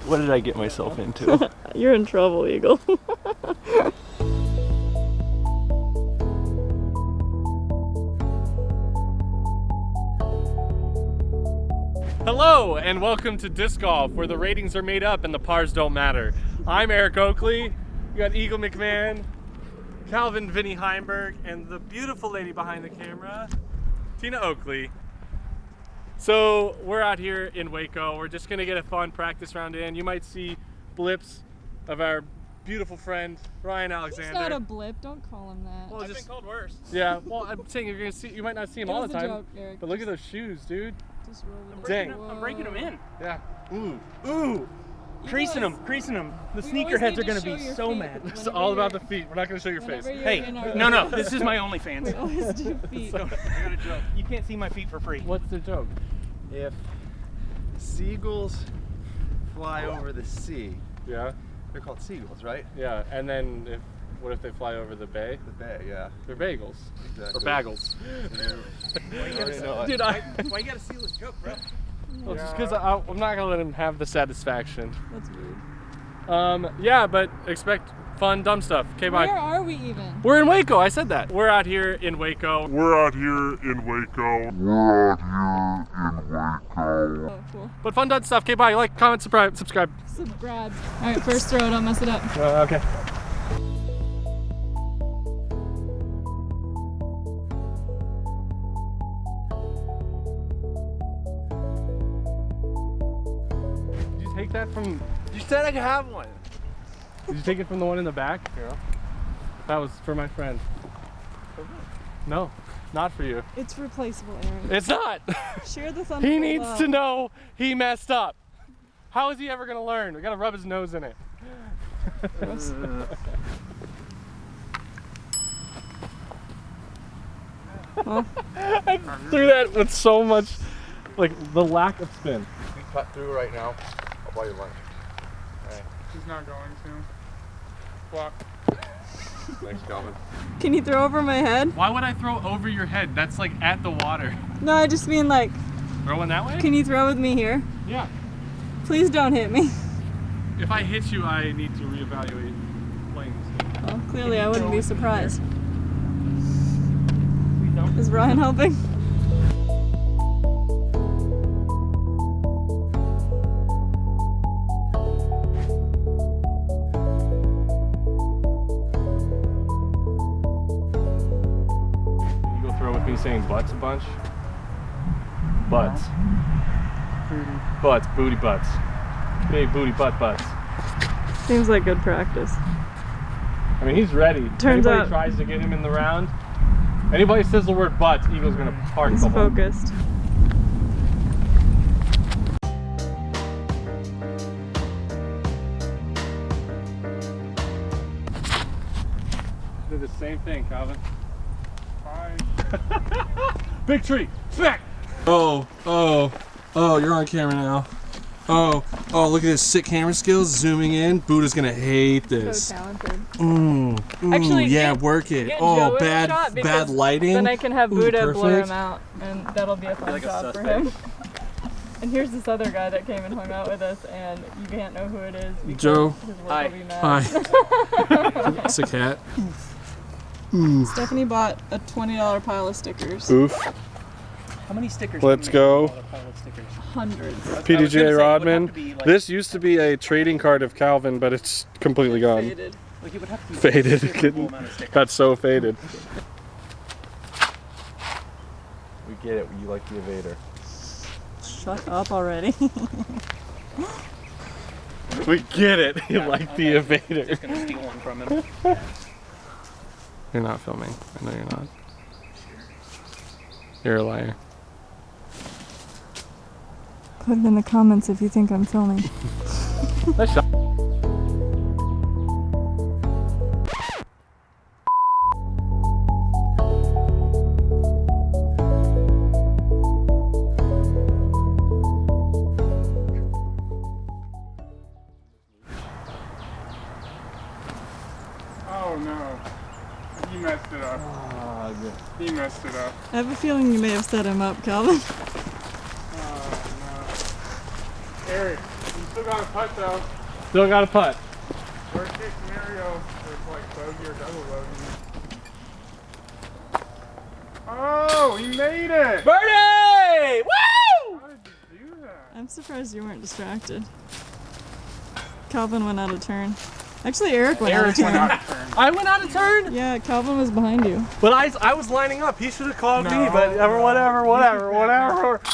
What did I get myself into? You're in trouble, Eagle. Hello and welcome to Disc Golf, where the ratings are made up and the pars don't matter. I'm Eric Oakley. You got Eagle McMahon, Calvin Vinny Heimburg, and the beautiful lady behind the camera, Tina Oakley. So we're out here in Waco. We're just gonna get a fun practice round in. You might see blips of our beautiful friend Ryan Alexander. He's not a blip. Don't call him that. Well, I've been called worse. Yeah. Well, I'm saying you're gonna see. You might not see him all the time. Joke, Eric. But look at those shoes, dude. Just roll with Dang. it. I'm breaking them in. Yeah. Ooh. You Creasing guys- them, creasing them. The we sneakerheads always are need going to to show be your so feet mad. It's whenever all about you're- the feet. We're not gonna show your face. whenever you're Hey, in our- no, this is my We OnlyFans. always do feet. I got a joke. You can't see my feet for free. What's the joke? If seagulls fly over the sea, Yeah. they're called seagulls, right? Yeah. And then what if they fly over the bay? The bay, yeah. They're bagels. Exactly. Or bagels. Dude, Why you got a sealess joke, bro? Well, just because I'm not gonna let him have the satisfaction. That's weird. Yeah, but expect fun, dumb stuff. Okay, bye. Where are we even? We're in Waco. I said that. We're out here in Waco. Oh, cool. But fun, dumb stuff. Okay, bye. Like, comment, subscribe. Subscribe. All right, first throw. Don't mess it up. Okay. Did you take that from? You said I could have one. Did you take it from the one in the back? Yeah. That was for my friend. No, not for you. It's replaceable, Aaron. It's not. Share the thumb. He needs to know he messed up. How is he ever gonna learn? We gotta rub his nose in it. Well, I threw that with so much, like the lack of spin. You cut through right now. I'll buy you lunch. He's not going to. Walk. Thanks, Calvin. can you throw over my head? Why would I throw over your head? That's like at the water. No, I just mean like, Throw one that way? can you throw with me here? Yeah. Please don't hit me. If I hit you, I need to reevaluate playing this game. Well, clearly I wouldn't be surprised. Please don't. Is Ryan helping? Can you go throw with me saying butts a bunch? Butts. Butts, booty butts. Big booty butt butts. Seems like good practice. I mean, he's ready. Turns Anybody out- tries to get him in the round, anybody says the word butt, Eagle's gonna park He's the hole. focused. Did the same thing, Calvin. Big tree, back! Oh, you're on camera now. Oh, look at this sick camera skills. Zooming in. Buddha's gonna hate this. So talented. Actually, yeah, work it. Get Oh, Joe in the shot bad because lighting. Then I can have Ooh, Buddha blur perfect. him out, and that'll be a fun like a job for suspect. him. And here's this other guy that came and hung out with us, and you can't know who it is because Joe. his work Hi. will be mad. Hi. Sick hat. Stephanie bought a $20 pile of stickers. Oof. How many stickers? Let's do you go. make on a pile of stickers? Hundreds. I was gonna PDJ say, it would Rodman. have to be, like- This used to be a trading card of Calvin, but it's completely gone. Faded. Like it would have to be Faded. a considerable amount of stickers. Got so faded. We get it. You like the evader. Shut up already. We get it. You like the evader. Just gonna steal one from him. You're not filming. I know you're not. You're a liar. Put it in the comments if you think I'm filming. Nice shot. Oh no. He messed it up. He messed it up. I have a feeling you may have set him up, Calvin. Oh no. Eric, You still got a putt though. Still got a putt. Worst case scenario, there's like bogey or double bogey. Oh, he made it! Birdie! Woo! How did you do that? I'm surprised you weren't distracted. Calvin went out of turn. Actually, Eric went out of turn. I went out of turn, Yeah, Calvin was behind you. but I was lining up. He should have called me, but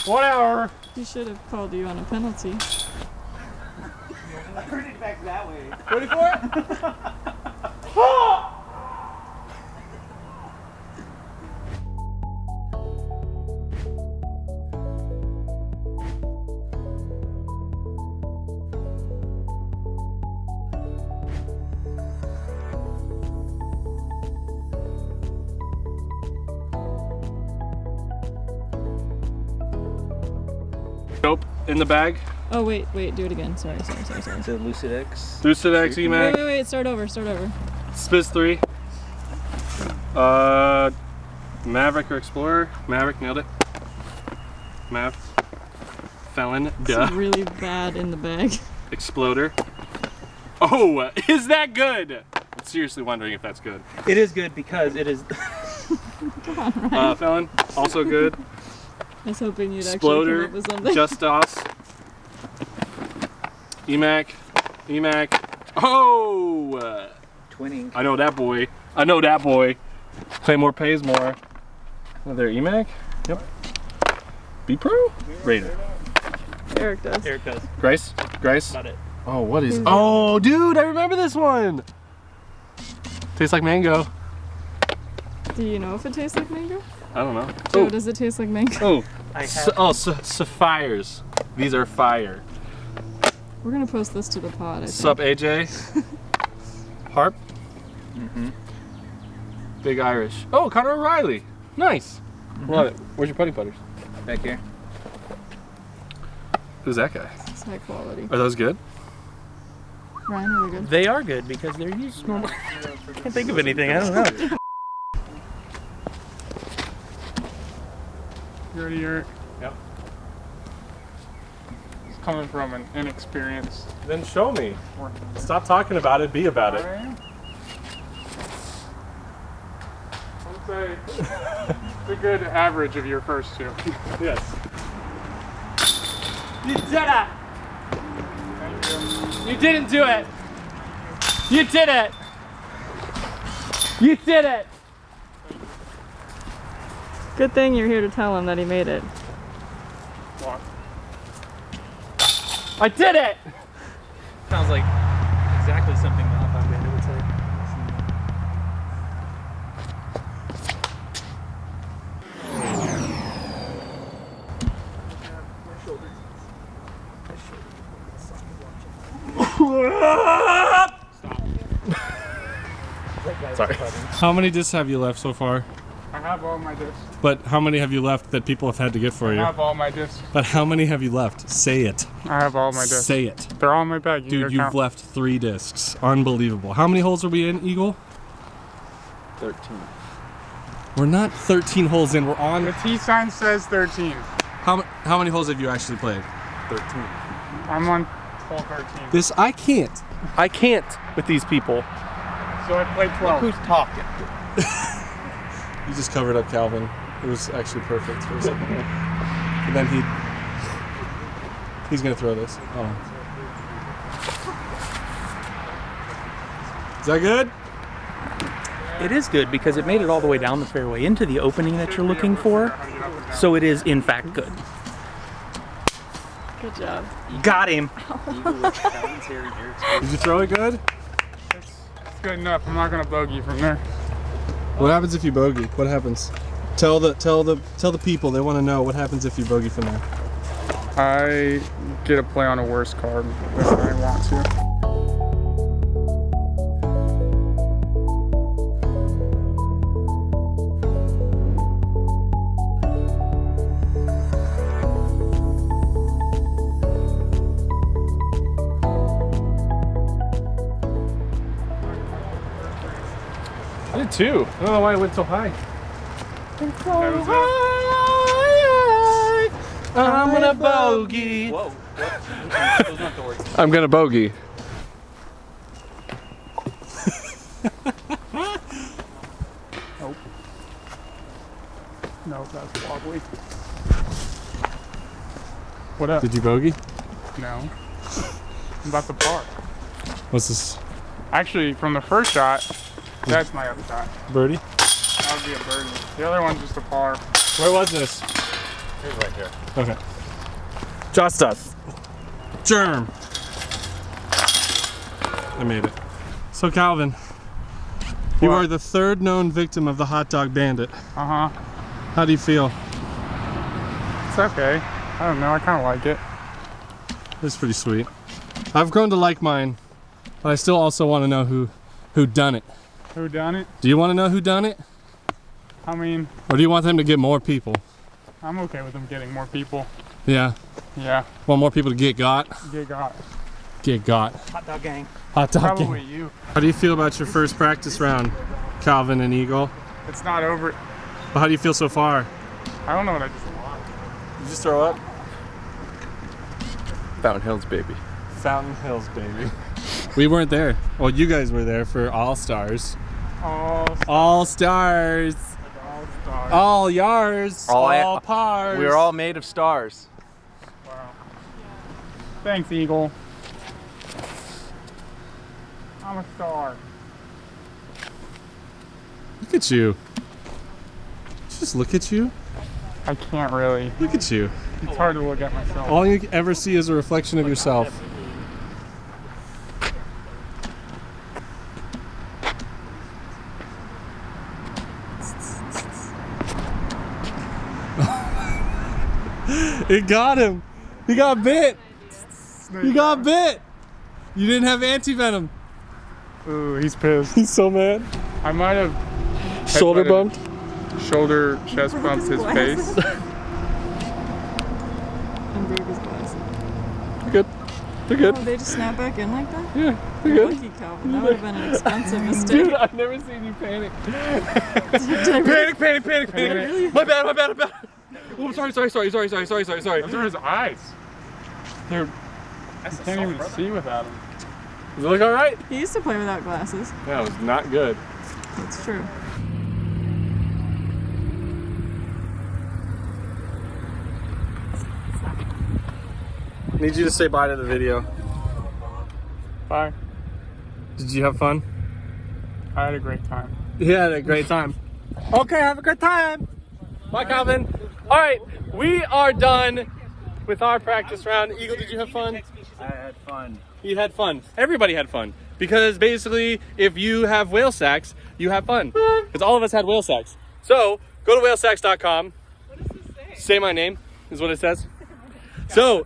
whatever. He should have called you on a penalty. Ready for it? Nope, in the bag. Oh, wait, do it again. Sorry. It's a Lucid X. Lucid X EMAC. Wait, start over. Spiz 3. Maverick or Explorer. Maverick, nailed it. Mav. Felon, duh. It's really bad in the bag. Exploder. Oh, is that good? I'm seriously wondering if that's good. It is good because it is. Come on, Ryan. Felon, also good. I was hoping you'd Exploder, actually come up with something. Just Us. EMAC. Oh! Twinning. I know that boy. Claymore pays more. Another EMAC? Yep. B Pro? Raider. Eric does. Eric does. Grace? About it. Oh, what is. Oh, dude, I remember this one! Tastes like mango. Do you know if it tastes like mango? I don't know. Joe, Oh, does it taste like mango? oh. I have. Sapphires. These are fire. We're gonna post this to the pod, I think. Sup, AJ? Harp? Mm-hmm. Big Irish. Oh, Connor O'Reilly. Nice. Love it. Where's your putty putters? Back here. Who's that guy? It's high quality. Are those good? Ryan, are they good? They are good because they're used normally. Can't think of anything. I don't know. You ready, Eric? Yep. It's coming from an inexperienced. Then show me. Stop talking about it, be about it. I'd say it's a good average of your first two. Yes. You did it! You didn't do it! You did it! You did it! Good thing you're here to tell him that he made it. What? I did it! Sounds like exactly something the hot dog bandit would say. Sorry. How many discs have you left so far? I have all my discs. But how many have you left that people have had to get for I you? have all my discs. But how many have you left? Say it. I have all my discs. Say it. They're all in my bag. You Dude, can you've count. left 3 discs. Unbelievable. How many holes are we in, Eagle? 13. We're not 13 holes in. We're on. The T sign says 13. How many holes have you actually played? 13. I'm on hole 13. This, I can't with these people. So I played 12. Who's talking? You just covered up Calvin. It was actually perfect for a second. And then he's gonna throw this. Oh. Is that good? It is good because it made it all the way down the fairway into the opening that you're looking for. So it is in fact good. Good job. Got him. Did you throw it good? It's good enough. I'm not gonna bogey from there. What happens if you bogey? What happens? Tell the people. They want to know what happens if you bogey from there. I get to play on a worse card than I want to. I did too. I don't know why it went so high. I'm gonna bogey. Whoa. Those aren't the words. I'm gonna bogey. Nope. No, that's wobbly. What up? Did you bogey? No. I'm about to par. What's this? Actually, from the first shot, that's my other shot. Birdie? That would be a birdie. The other one's just a par. Where was this? Here's right here. Okay. Just us. Germ. I made it. So Calvin, you What? are the third known victim of the hot dog bandit. Uh-huh. How do you feel? It's okay. I don't know. I kind of like it. It's pretty sweet. I've grown to like mine, but I still also want to know who done it. Who done it? Do you want to know who done it? I mean, Or do you want them to get more people? I'm okay with them getting more people. Yeah. Yeah. Want more people to get got? Get got. Get got. Hot dog gang. Hot dog Probably game. you. How do you feel about your first practice round, Calvin and Eagle? It's not over. How do you feel so far? I don't know what I just lost. Did you just throw up? Fountain Hills, baby. Fountain Hills, baby. We weren't there. Well, you guys were there for All Stars. Oh, All Stars. all stars. All yars. All pars. We were all made of stars. Wow. Thanks, Eagle. I'm a star. Look at you. Just look at you. I can't really. Look at you. It's hard to look at myself. All you ever see is a reflection of yourself. It got him. He got bit. He got bit. You didn't have anti-venom. Ooh, he's pissed. He's so mad. I might have Shoulder headbutted- bumped. Shoulder, chest bumped his face. Undo his glasses. They're good. They're good. Oh, they just snap back in like that? Yeah, they're You're good. lucky, Calvin. That would have been an expensive mistake. Dude, I've never seen you panic. Did I really- Panic. My bad. Oh, sorry. Those are his eyes. They're, You can't even see without them. does it look all right? He used to play without glasses. That was not good. That's true. Need you to say bye to the video. Bye. Did you have fun? I had a great time. Yeah, had a great time. Okay, have a good time. Bye, Calvin. All right, we are done with our practice round. Eagle, did you have fun? I had fun. You had fun. Everybody had fun. Because basically, if you have whale sacks, you have fun. Because all of us had whale sacks. So, go to whalesacks.com. What does this say? Say my name, is what it says. So,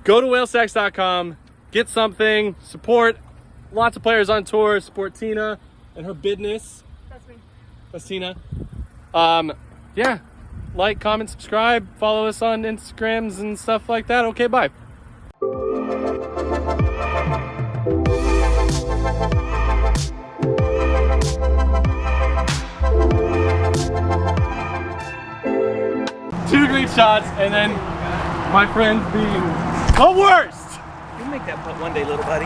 go to whalesacks.com, get something, support lots of players on tour, support Tina and her business. That's me. That's Tina. Yeah, like, comment, subscribe, follow us on Instagrams and stuff like that. Okay, bye. Two great shots, and then my friends being the worst. You'll make that putt one day, little buddy.